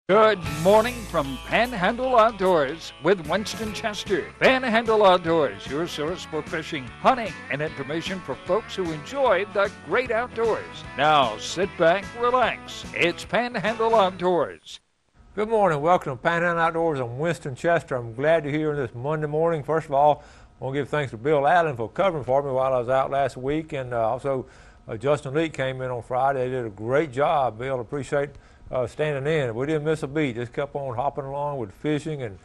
Good morning from Panhandle Outdoors with Winston Chester. Panhandle Outdoors, your source for fishing, hunting, and information for folks who enjoy the great outdoors. Now sit back, relax. It's Panhandle Outdoors. Good morning. Welcome to Panhandle Outdoors. I'm Winston Chester. I'm glad you're here this Monday morning. First of all, I want to give thanks to Bill Allen for covering for me while I was out last week, and also Justin Lee came in on Friday. They did a great job. Bill, appreciate standing in. We didn't miss a beat. Just kept on hopping along with fishing and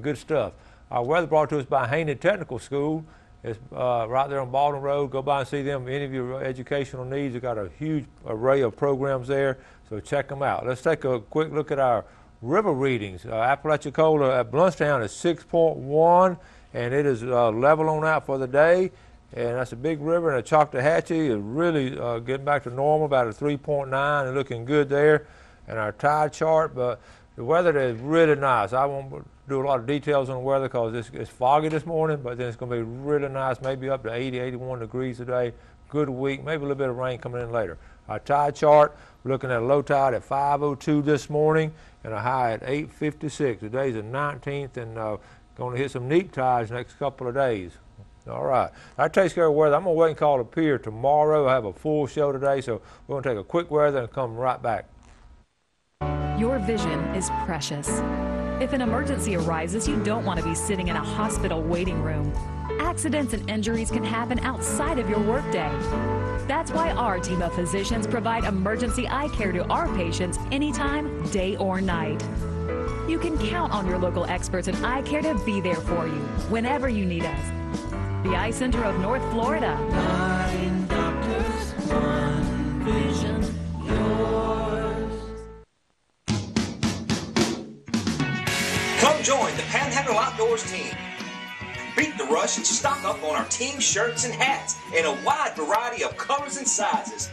good stuff. Our weather brought to us by Haney Technical School. It's right there on Baldwin Road. Go by and see them. Any of your educational needs, they've got a huge array of programs there, so check them out. Let's take a quick look at our river readings. Apalachicola at Bluntstown is 6.1, and it is level on out for the day. And that's a big river. And the Choctawhatchee is really getting back to normal, about a 3.9, and looking good there. And our tide chart, but the weather is really nice. I won't do a lot of details on the weather because it's foggy this morning, but then it's going to be really nice, maybe up to 80, 81 degrees today. Good week, maybe a little bit of rain coming in later. Our tide chart, we're looking at a low tide at 5:02 this morning and a high at 8:56. Today's the 19th, and going to hit some neap tides next couple of days. All right, that takes care of weather. I'm going to wait and call it pier tomorrow. I have a full show today, so we're going to take a quick weather and come right back. Your vision is precious. If an emergency arises, you don't want to be sitting in a hospital waiting room. Accidents and injuries can happen outside of your workday. That's why our team of physicians provide emergency eye care to our patients anytime, day or night. You can count on your local experts in eye care to be there for you whenever you need us. The Eye Center of North Florida. 9 doctors, 1 vision, yours. Come join the Panhandle Outdoors team. Beat the rush and stock up on our team shirts and hats in a wide variety of colors and sizes.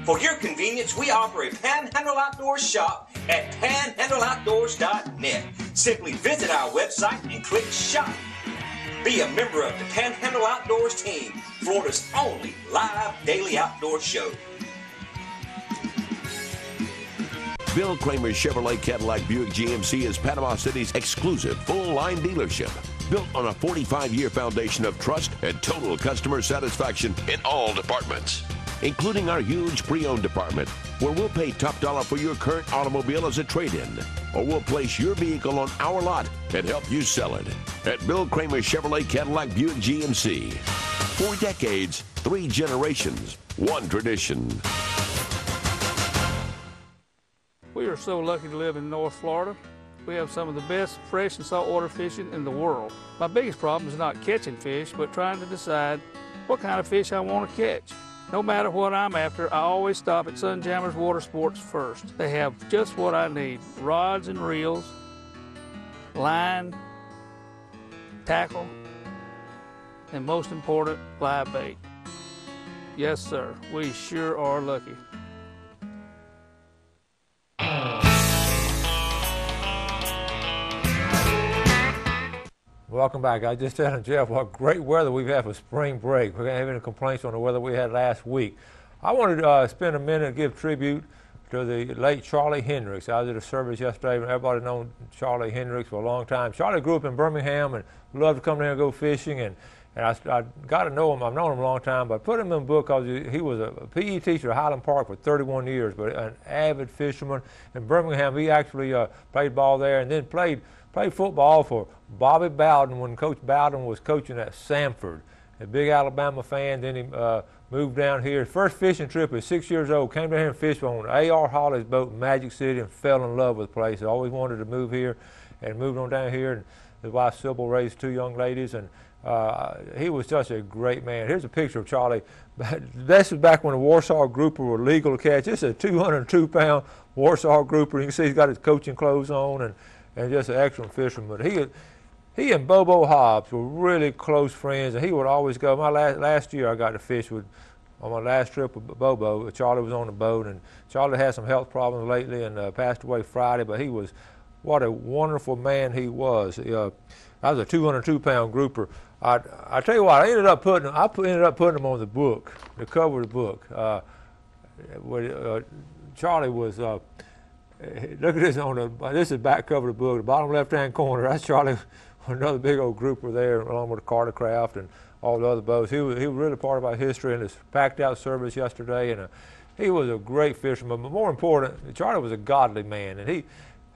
For your convenience, we offer a Panhandle Outdoors shop at panhandleoutdoors.net. Simply visit our website and click shop. Be a member of the Panhandle Outdoors team, Florida's only live daily outdoor show. Bill Kramer Chevrolet Cadillac Buick GMC is Panama City's exclusive full-line dealership, built on a 45-year foundation of trust and total customer satisfaction in all departments, including our huge pre-owned department, where we'll pay top dollar for your current automobile as a trade-in, or we'll place your vehicle on our lot and help you sell it. At Bill Kramer Chevrolet Cadillac Buick GMC. 4 decades, 3 generations, 1 tradition. We are so lucky to live in North Florida. We have some of the best fresh and saltwater fishing in the world. My biggest problem is not catching fish, but trying to decide what kind of fish I want to catch. No matter what I'm after, I always stop at Sunjammers Water Sports first. They have just what I need: rods and reels, line, tackle, and most important, live bait. Yes, sir, we sure are lucky. Welcome back. I just telling Jeff what great weather we've had for spring break. We're going to have any complaints on the weather we had last week. I wanted to spend a minute and give tribute to the late Charlie Hendricks. I was at a service yesterday, and everybody known Charlie Hendricks for a long time. Charlie grew up in Birmingham and loved to come there and go fishing, and I got to know him. I've known him a long time, but I put him in the book because he was a PE teacher at Highland Park for 31 years, but an avid fisherman. In Birmingham, he actually played ball there and then played football for Bobby Bowden when Coach Bowden was coaching at Samford. A big Alabama fan. Then he moved down here. His first fishing trip at 6 years old, came down here and fished on A.R. Holly's boat in Magic City and fell in love with the place. He always wanted to move here and moved on down here. And his wife Sybil raised 2 young ladies, and he was such a great man. Here's a picture of Charlie. This is back when the Warsaw grouper were legal to catch. This is a 202-pound Warsaw grouper. You can see he's got his coaching clothes on and just an excellent fisherman. He and Bobo Hobbs were really close friends, and he would always go. My last year I got to fish on my last trip with Bobo. Charlie was on the boat, and Charlie had some health problems lately and passed away Friday, but what a wonderful man he was. I was a 202-pound grouper. I tell you what, I ended up putting him on the book, the cover of the book. Charlie was look at this this is back cover of the book, the bottom left-hand corner. That's Charlie, another big old grouper there, along with the Cartercraft and all the other boats. He was really part of our history in this packed-out service yesterday, and he was a great fisherman. But more important, Charlie was a godly man, and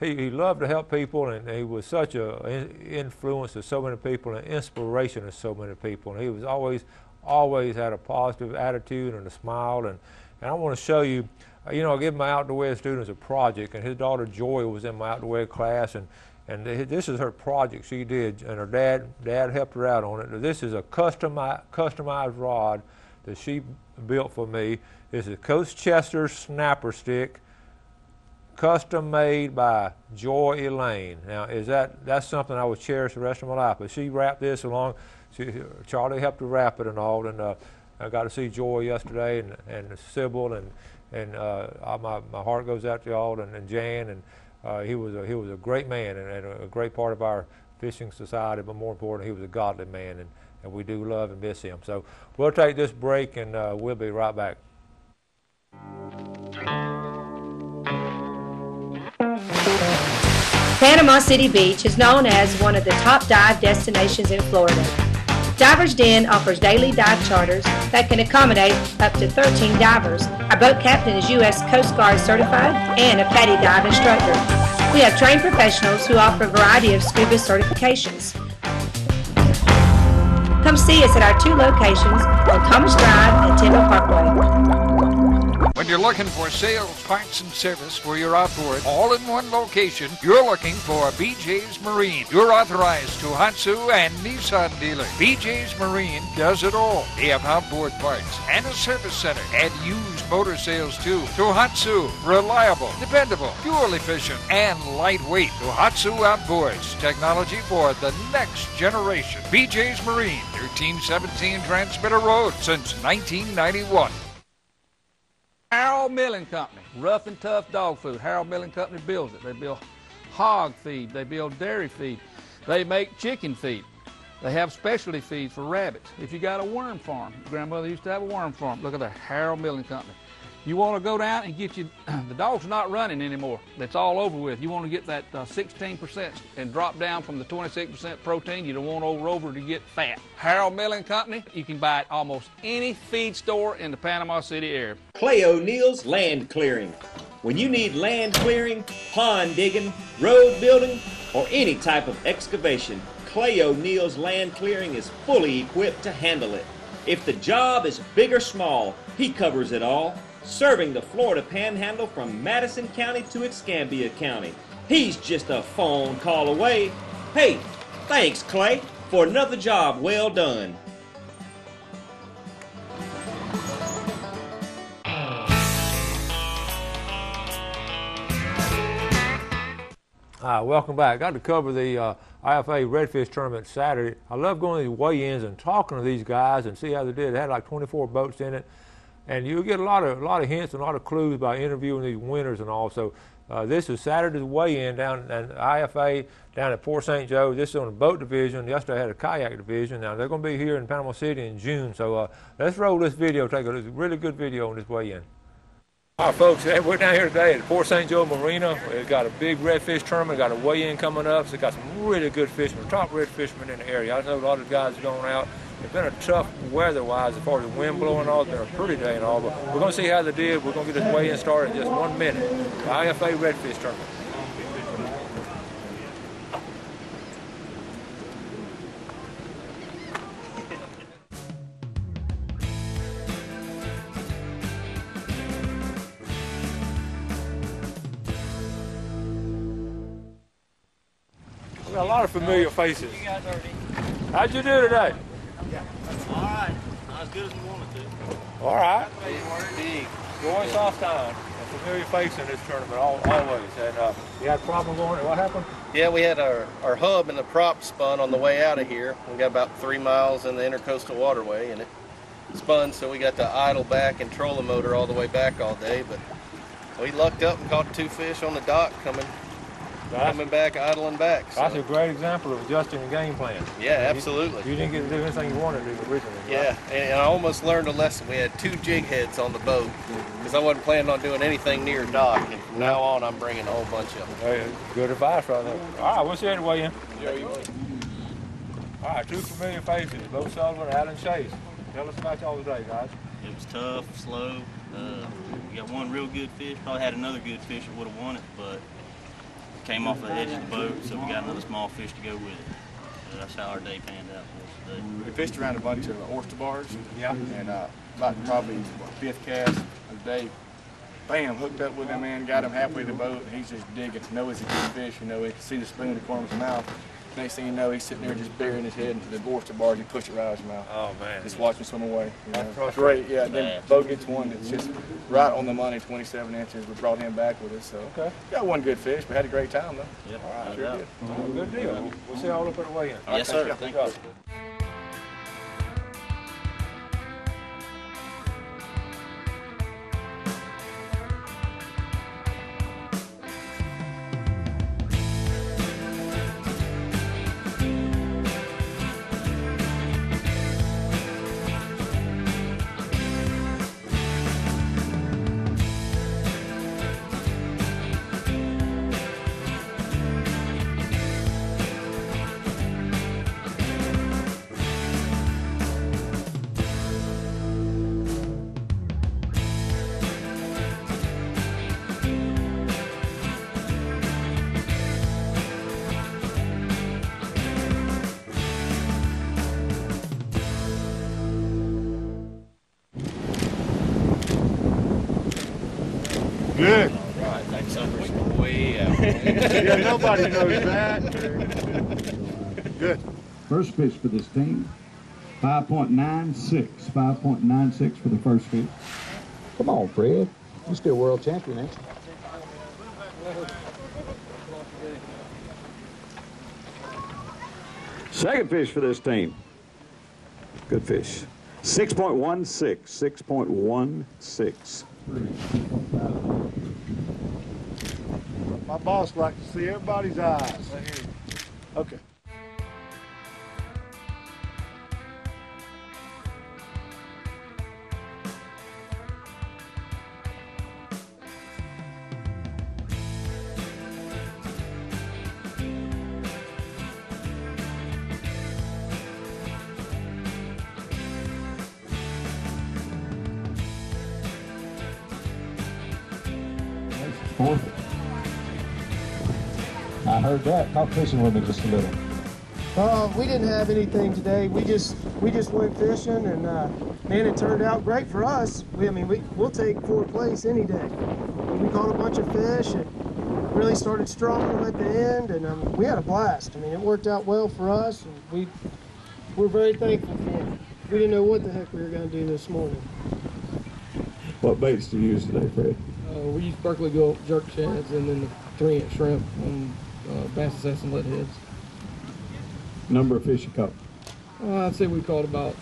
he loved to help people, and he was such an influence to so many people, and inspiration to so many people. And he was always had a positive attitude and a smile. And I want to show you, I give my outdoor ed students a project, and his daughter Joy was in my outdoor ed class, and this is her project she did, and her dad helped her out on it. This is a customized rod that she built for me. This is Coach Chester's snapper stick, custom made by Joy Elaine. Now, that's something I would cherish the rest of my life. But she wrapped this along. Charlie helped her wrap it and all, and I got to see Joy yesterday, and Sybil, and my heart goes out to y'all, and Jan, and he was a great man and a great part of our fishing society. But more important, he was a godly man, and we do love and miss him. So we'll take this break, and we'll be right back. Panama City Beach is known as one of the top dive destinations in Florida. Divers Den offers daily dive charters that can accommodate up to 13 divers. Our boat captain is U.S. Coast Guard certified and a PADI dive instructor. We have trained professionals who offer a variety of scuba certifications. Come see us at our 2 locations on Thomas Drive and Tyndall Parkway. When you're looking for sales, parts, and service for your outboard, all in one location, you're looking for BJ's Marine. You're authorized Tohatsu and Nissan dealer. BJ's Marine does it all. They have outboard parts and a service center and used motor sales too. Tohatsu, reliable, dependable, fuel efficient, and lightweight. Tohatsu Outboards, technology for the next generation. BJ's Marine, 1317 Transmitter Road since 1991. Harold Milling Company, rough and tough dog food. Harold Milling Company builds it. They build hog feed. They build dairy feed. They make chicken feed. They have specialty feeds for rabbits. If you got a worm farm, grandmother used to have a worm farm. Look at that, Harold Milling Company. You want to go down and get you, the dog's not running anymore. That's all over with. You want to get that 16% and drop down from the 26% protein. You don't want over to get fat. Harold Milling Company, you can buy at almost any feed store in the Panama City area. Clay O'Neill's Land Clearing. When you need land clearing, pond digging, road building, or any type of excavation, Clay O'Neill's Land Clearing is fully equipped to handle it. If the job is big or small, he covers it all. Serving the Florida Panhandle from Madison County to Escambia County. He's just a phone call away. Hey, thanks Clay for another job well done. Welcome back. Got to cover the IFA Redfish Tournament Saturday. I love going to these weigh-ins and talking to these guys and see how they did. They had like 24 boats in it. And you get a lot of hints and a lot of clues by interviewing these winners and all. So this is Saturday's weigh-in down at IFA down at Port St. Joe. This is on the boat division. Yesterday I had a kayak division. Now they're going to be here in Panama City in June. So let's roll this video. Take a really good video on this weigh-in. All right, folks, we're down here today at Port St. Joe Marina. We've got a big redfish tournament. Got a weigh-in coming up. So we've got some really good fishermen, top red fishermen in the area. I know a lot of the guys are going out. It's been a tough weather-wise as far as the wind blowing and all. It's been a pretty day and all, but we're going to see how they did. We're going to get this weigh-in started in just 1 minute. The IFA Redfish Tournament. We got a lot of familiar faces. How'd you do today? All right. Not as good as we wanted to. All right. Big. Joy Sofstein, a familiar face in this tournament, always. And you had a problem going. What happened? Yeah, we had our hub and the prop spun on the way out of here. We got about 3 miles in the intercoastal waterway, and it spun, so we got to idle back and troll the motor all the way back all day. But we lucked up and caught 2 fish on the dock coming coming back, idling back. So. That's a great example of adjusting the game plan. Yeah, absolutely. You didn't get to do anything you wanted to do originally. Yeah, right? and I almost learned a lesson. We had 2 jig heads on the boat because I wasn't planning on doing anything near dock. And from now on, I'm bringing a whole bunch of them. Hey, good advice right there. All right, what's your weigh in? Joe, you want? All right, 2 familiar faces, Bo Sullivan and Alan Chase. Tell us about y'all today, guys. It was tough, slow. We got one real good fish. Probably had another good fish that would have won it, but came off the edge of the boat, so we got another small fish to go with it. So that's how our day panned out for us today. We fished around a bunch of oyster bars. Yeah. And about probably 5th cast of the day, bam, hooked up with him, man, got him halfway to the boat, and he's just digging. Knows it's a good fish, you know, he can see the spoon in the corner of his mouth. Next thing you know, he's sitting there just burying his head into the oyster bars. He pushed it right out of his mouth. Oh, man. Just watching him swim away. You know. Great, yeah. Then Bo gets one that's just right on the money, 27 inches. We brought him back with us. So okay. Got one good fish. We had a great time, though. Yep. All right, sure did. Good deal. We'll see y'all up at the weigh-in. Yes, sir. Thank you. Good. All right, that sucker's way out. Yeah, nobody knows that. Good. First fish for this team, 5.96. 5.96 for the first fish. Come on, Fred. You're still world champion, ain't you? Second fish for this team. Good fish. 6.16. 6.16. My boss likes to see everybody's eyes. Okay. Fourth. I heard that. Talk fishing with me just a little. We didn't have anything today. We just went fishing, and man, it turned out great for us. We'll take 4th place any day. We caught a bunch of fish and really started strong at the end, and we had a blast. I mean, it worked out well for us, and we're very thankful for it. We didn't know what the heck we were going to do this morning. What baits do you use today, Fred? We used Berkeley Gulp jerk shads and then the 3-inch shrimp and bass assassin lead heads. Number of fish you caught? I'd say we caught about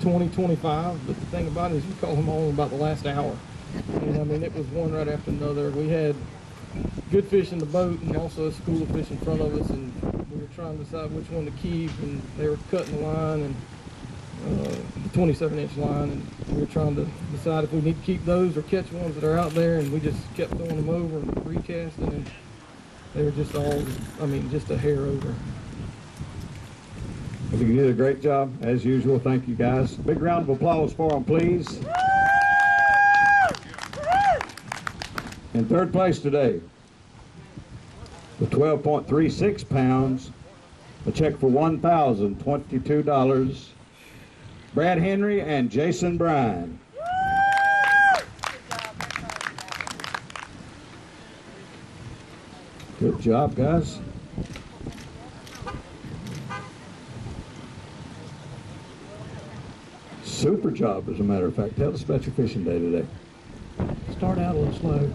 20, 25, but the thing about it is we caught them all in about the last hour. And I mean, it was one right after another. We had good fish in the boat and also a school of fish in front of us, and we were trying to decide which one to keep, and they were cutting the line and the 27-inch line, and we were trying to decide if we need to keep those or catch ones that are out there, and we just kept throwing them over and recasting, and they were just all, just a hair over. Well, you did a great job, as usual. Thank you, guys. Big round of applause for them, please. In 3rd place today, with 12.36 pounds, a check for $1,022, Brad Henry and Jason Bryan. Good job, guys. Super job, as a matter of fact. Tell us about your fishing day today. Start out a little slow.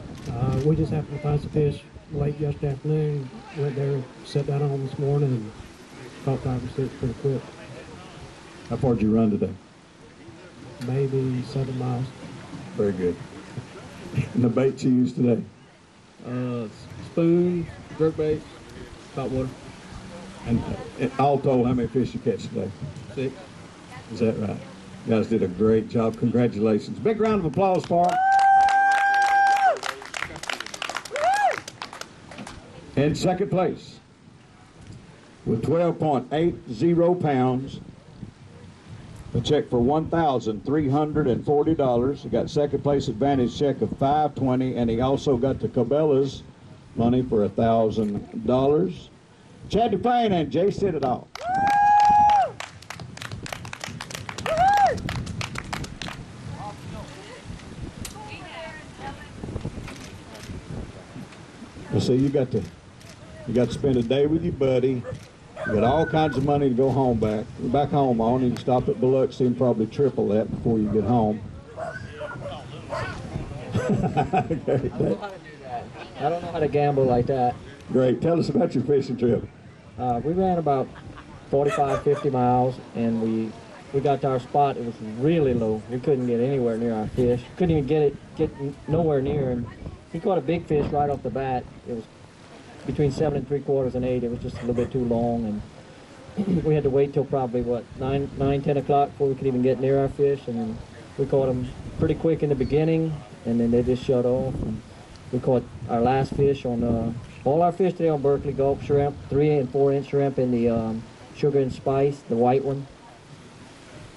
We just happened to find some fish late yesterday afternoon. Went there, sat down on them this morning, and caught 5 or 6 pretty quick. How far did you run today? Maybe 7 miles. Very good. And the bait you used today? Spoon, jerkbait, top water. And all told, how many fish you catch today? 6. Is that right? You guys did a great job. Congratulations. Big round of applause for them. In second place, with 12.80 pounds, a check for $1,340. He got second place advantage check of $520, and he also got the Cabela's money for $1,000. Chad Dufresne and Jay Citadel. Well, see, you got to spend a day with your buddy. You got all kinds of money to go home back. Back home on, you can stop at Biloxi and probably triple that before you get home. Okay. I don't know how to gamble like that. Great. Tell us about your fishing trip. We ran about 45, 50 miles, and we got to our spot. It was really low. We couldn't get anywhere near our fish. Couldn't even get nowhere near him. He caught a big fish right off the bat. It was between 7 3/4 and 8. It was just a little bit too long, and we had to wait till probably, what, 9, 10 o'clock before we could even get near our fish. And then we caught them pretty quick in the beginning, and then they just shut off. And we caught our last fish on all our fish today on Berkeley Gulp shrimp, 3 and 4 inch shrimp in the sugar and spice, the white one.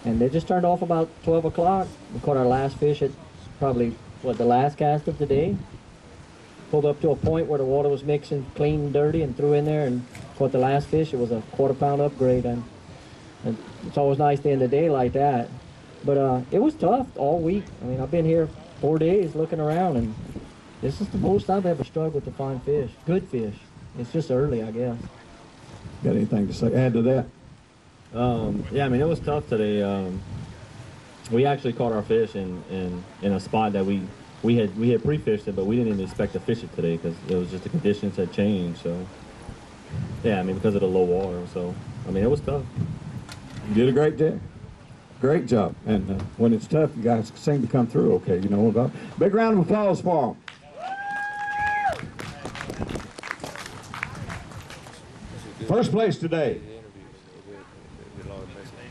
And they just turned off about 12 o'clock. We caught our last fish at probably, what, the last cast of the day. Pulled up to a point where the water was mixing clean and dirty, and threw in there and caught the last fish. It was a 1/4 pound upgrade, and it's always nice to end the day like that. But it was tough all week. I mean, I've been here 4 days looking around, and this is the most I've ever struggled to find fish, good fish. It's just early, I guess. Got anything to say? Add to that? Yeah, I mean, it was tough today. We actually caught our fish in a spot that we had pre-fished it, but we didn't even expect to fish it today because it was just the conditions had changed. So yeah, I mean, because of the low water. So I mean, it was tough. You did a great job. Great job. And when it's tough, you guys seem to come through okay. You know what about? Big round of applause for them. First place today,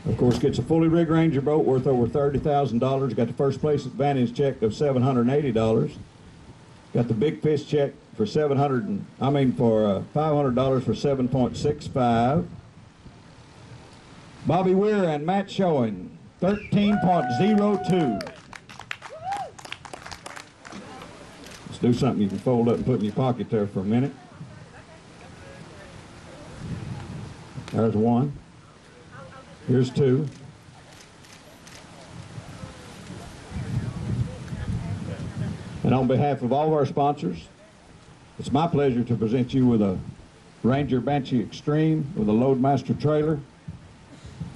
of course, gets a fully rigged Ranger boat worth over $30,000. Got the first place advantage check of $780. Got the big fish check for $500 for 7.65. Bobby Weir and Matt Showing, 13.02. Let's do something you can fold up and put in your pocket there for a minute. There's 1. Here's 2. And on behalf of all of our sponsors, it's my pleasure to present you with a Ranger Banshee Extreme with a Loadmaster trailer,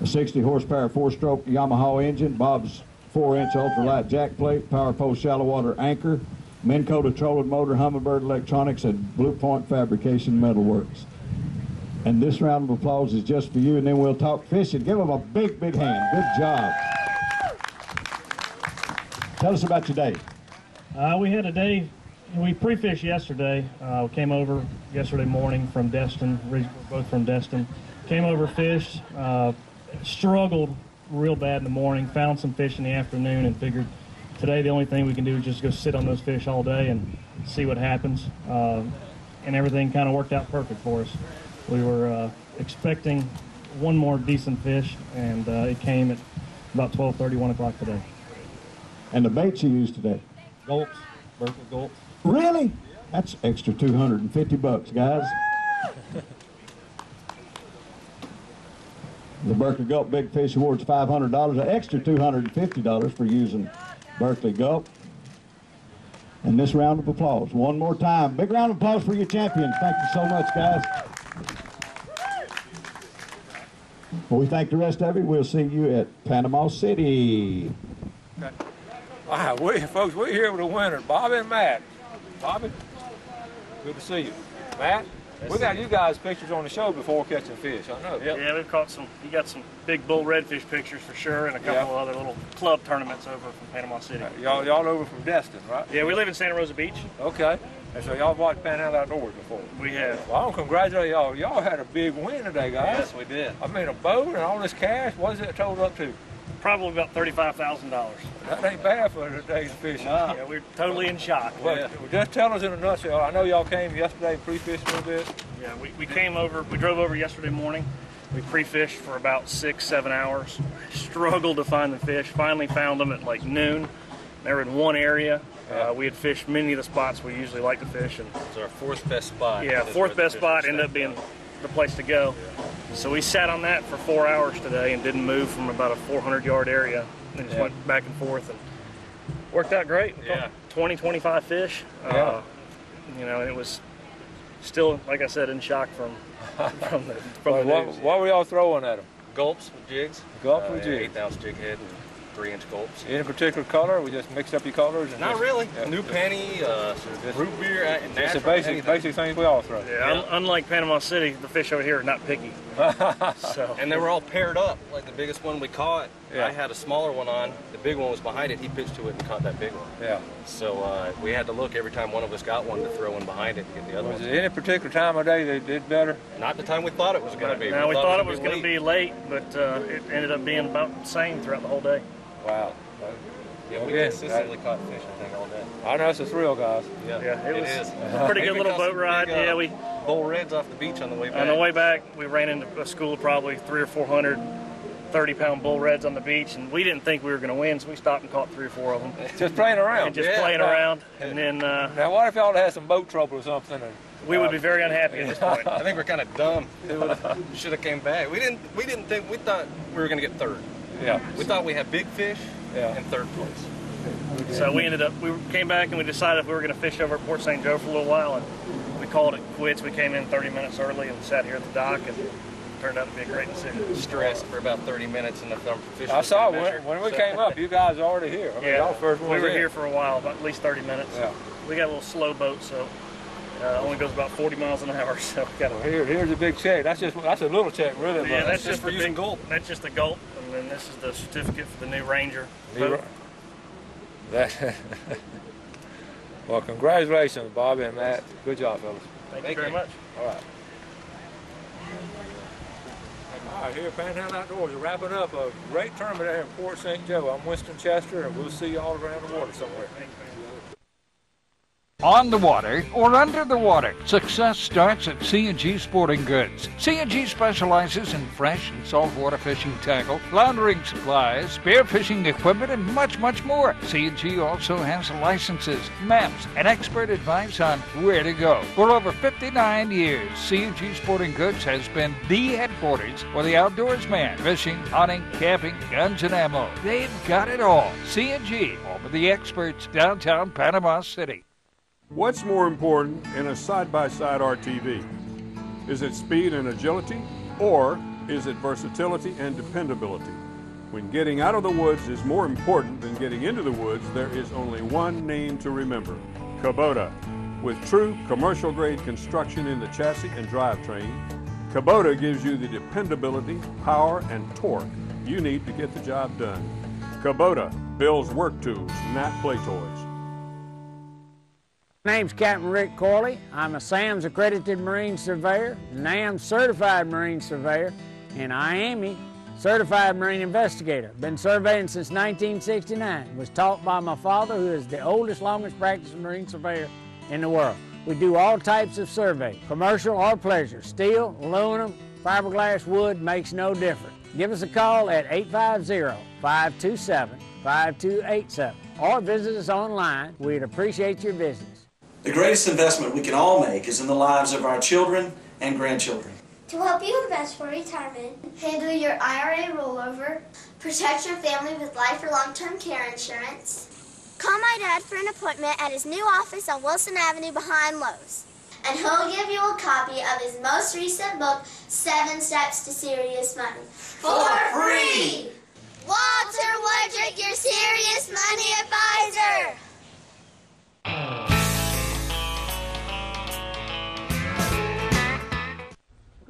a 60 horsepower 4-stroke Yamaha engine, Bob's 4-inch ultralight jack plate, Power Pole shallow water anchor, Minn Kota trolling motor, Humminbird electronics, and Blue Point Fabrication Metalworks. And this round of applause is just for you, and then we'll talk fishing. Give them a big, big hand. Good job. Tell us about your day. We had a day, we pre-fished yesterday. We came over yesterday morning from Destin. We're both from Destin. Came over, fished, struggled real bad in the morning, found some fish in the afternoon, and figured today the only thing we can do is just go sit on those fish all day and see what happens. And everything kind of worked out perfect for us. We were expecting one more decent fish, and it came at about 12:30, 1 o'clock today. And the bait you used today? Gulps, Berkeley Gulps. Really? That's extra $250, guys. The Berkeley Gulp Big Fish Award's $500, an extra $250 for using Berkeley Gulp. And this round of applause, one more time. Big round of applause for your champions. Thank you so much, guys. Well, we thank the rest of you. We'll see you at Panama City. Okay. All right, folks, we're here with the winners, Bobby and Matt. Bobby, good to see you. Matt, we got you guys pictures on the show before catching fish, I know. Yep. Yeah, we've caught some, you got some big bull redfish pictures for sure, and a couple of other little club tournaments over from Panama City. Y'all over from Destin, right? Yeah, we live in Santa Rosa Beach. Okay. And so y'all watched Panhandle Outdoors before? We have. Well, I want to congratulate y'all. Y'all had a big win today, guys. Yes, we did. I mean, a boat and all this cash, what is it totaled up to? Probably about $35,000. That ain't bad for today's fishing. No. Yeah, we're totally in shock. Well, just tell us in a nutshell. I know y'all came yesterday and pre-fished a little bit. Yeah, we came over, we drove over yesterday morning. We pre-fished for about 6-7 hours. Struggled to find the fish. Finally found them at like noon. They were in one area. We had fished many of the spots we usually like to fish. And it's our fourth best spot. Yeah, fourth best spot ended up being the place to go. So we sat on that for 4 hours today and didn't move from about a 400-yard area. And just went back and forth and worked out great. Yeah. 20, 25 fish. You know, it was still, like I said, in shock from the news. What were y'all throwing at them? Gulps with jigs. Gulps with jigs. 8-ounce jig head and 3-inch gulps. Any particular color? We just mixed up your colors? And Not really. New penny, root beer, and it's the basic things we all throw. Yeah, unlike Panama City, the fish over here are not picky. And they were all paired up. Like the biggest one we caught, I had a smaller one on. The big one was behind it. He pitched to it and caught that big one. Yeah. So we had to look every time one of us got one to throw one behind it and get the other one. Was it any particular time of day they did better? Not the time we thought it was going to be. No, we thought it was going to be late, but it ended up being about the same throughout the whole day. Wow. Yeah, we consistently caught fish, I think, all day. I know it's a thrill, guys. Yeah, it was is. a pretty good little boat ride. Big, yeah, we bull reds off the beach on the way back. On the way back, we ran into a school of probably 300 or 400 30-pound bull reds on the beach, and we didn't think we were going to win, so we stopped and caught 3 or 4 of them. Just playing around. And just playing around, and then. Now, what if y'all had some boat trouble or something? And, we would be very unhappy at this point. I think we're kind of dumb. Should have came back. We didn't think. We thought we were going to get third. Yeah. We thought we had big fish in third place. So we came back and we decided we were going to fish over at Port St. Joe for a little while, and we called it quits. We came in 30 minutes early and sat here at the dock, and it turned out to be a great decision. Stressed for about 30 minutes, and the fish. I saw when we came up, you guys were already here. I mean, y'all first ones we were in. here for a while, about at least 30 minutes. Yeah. We got a little slow boat, so only goes about 40 miles an hour. So we got here's a big check. That's a little check, really. Yeah, that's just for using gulp. That's just the gulp, and then this is the certificate for the new Ranger. Well, congratulations, Bobby and Matt. Good job, fellas. Thank you very much. All right. All right, here at Panhandle Outdoors, we're wrapping up a great tournament there in Port St. Joe. I'm Winston Chester, and we'll see you all around the water somewhere. On the water or under the water, success starts at C&G Sporting Goods. C&G specializes in fresh and saltwater fishing tackle, floundering supplies, spearfishing equipment, and much, much more. C&G also has licenses, maps, and expert advice on where to go. For over 59 years, C&G Sporting Goods has been the headquarters for the outdoorsman. Fishing, hunting, camping, guns, and ammo. They've got it all. C&G, home of the experts, downtown Panama City. What's more important in a side-by-side RTV? Is it speed and agility, or is it versatility and dependability? When getting out of the woods is more important than getting into the woods, there is only one name to remember: Kubota. With true commercial-grade construction in the chassis and drivetrain, Kubota gives you the dependability, power, and torque you need to get the job done. Kubota builds work tools, not play toys. My name's Captain Rick Corley. I'm a SAMS accredited Marine Surveyor, NAM certified Marine Surveyor, and IAME certified Marine Investigator. Been surveying since 1969. Was taught by my father, who is the oldest, longest practicing Marine Surveyor in the world. We do all types of survey, commercial or pleasure. Steel, aluminum, fiberglass, wood, makes no difference. Give us a call at 850-527-5287 or visit us online. We'd appreciate your business. The greatest investment we can all make is in the lives of our children and grandchildren. To help you invest for retirement, handle your IRA rollover, protect your family with life or long-term care insurance. Call my dad for an appointment at his new office on Wilson Avenue behind Lowe's. And he'll give you a copy of his most recent book, 7 Steps to Serious Money. For free! Walter Woodrick, your Serious Money Advisor!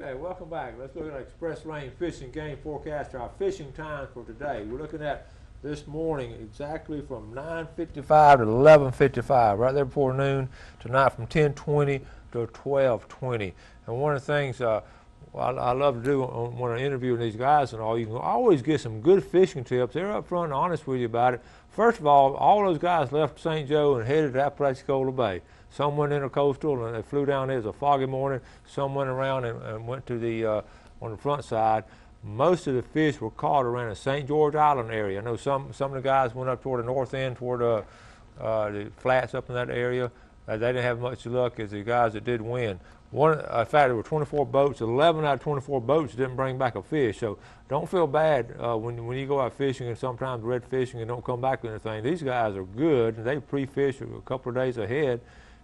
Okay, welcome back. Let's look at our Express Lane Fishing Game Forecast, our fishing time for today. We're looking at this morning exactly from 9:55 to 11:55, right there before noon. Tonight from 10:20 to 12:20. And one of the things I love to do when I'm interviewing these guys and all, you can always get some good fishing tips. They're up front and honest with you about it. First of all those guys left St. Joe and headed to Apalachicola Bay. Some went intercoastal and they flew down there. It was a foggy morning. Some went around and went to the on the front side. Most of the fish were caught around the St. George Island area. I know some of the guys went up toward the north end, toward the flats up in that area. They didn't have much luck as the guys that did win. In fact, there were 24 boats. 11 out of 24 boats didn't bring back a fish. So don't feel bad when you go out fishing and sometimes red fishing and don't come back with anything. These guys are good, and they pre-fish a couple of days ahead,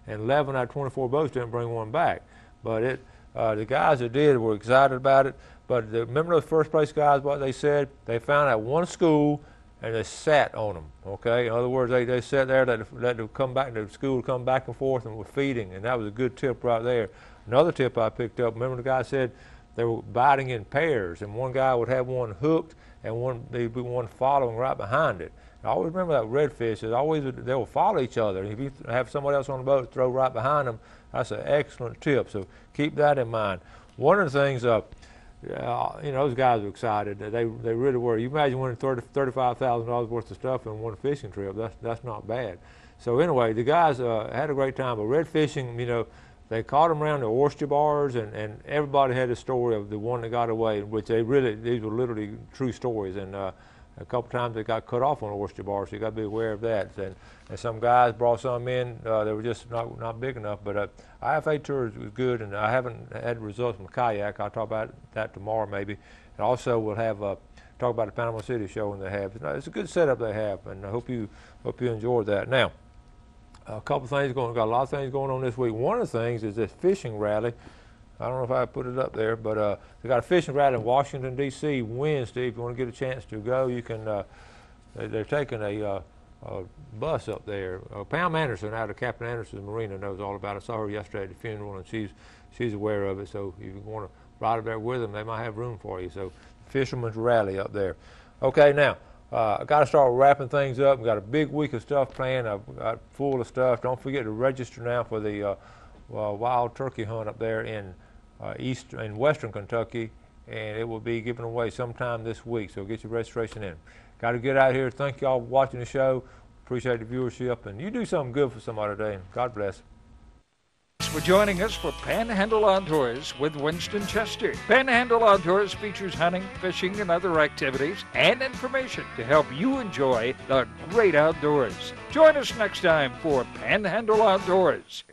and 11 out of 24 boats didn't bring one back. But the guys that did were excited about it. But remember those first place guys, what they said? They found out one school and they sat on them, okay? In other words, they sat there, let them come back, the school would come back and forth and were feeding, and that was a good tip right there. Another tip I picked up, remember the guy said they were biting in pairs, and one guy would have one hooked and there'd be one following right behind it. I always remember that redfish, they will follow each other. If you have somebody else on the boat throw right behind them, that's an excellent tip, so keep that in mind. One of the things, those guys were excited. They really were. You imagine winning $35,000 worth of stuff in one fishing trip. That's not bad. So anyway, the guys had a great time. But red fishing, they caught them around the oyster bars, and everybody had a story of the one that got away, which these were literally true stories. And a couple times they got cut off on oyster bars, so you got to be aware of that. And some guys brought some in. They were just not big enough. But IFA tours was good, and I haven't had results from kayak. I'll talk about that tomorrow maybe. And also we'll have talk about the Panama City showing they have. It's a good setup they have, and I hope you enjoyed that. Now, a couple things got a lot of things going on this week. One of the things is this fishing rally. I don't know if I put it up there, but they got a fishing rally in Washington, D.C. Wednesday. If you want to get a chance to go, you can. They're taking a bus up there. Pam Anderson out of Captain Anderson's Marina knows all about it. I saw her yesterday at the funeral, and she's aware of it. So if you want to ride up there with them, they might have room for you. So Fisherman's Rally up there. Okay, now I got to start wrapping things up. We've got a big week of stuff planned. I've got full of stuff. Don't forget to register now for the wild turkey hunt up there in western Kentucky, and it will be given away sometime this week. So get your registration in. Got to get out here. Thank y'all for watching the show. Appreciate the viewership, and you do something good for somebody today. God bless. Thanks for joining us for Panhandle Outdoors with Winston Chester. Panhandle Outdoors features hunting, fishing, and other activities and information to help you enjoy the great outdoors. Join us next time for Panhandle Outdoors.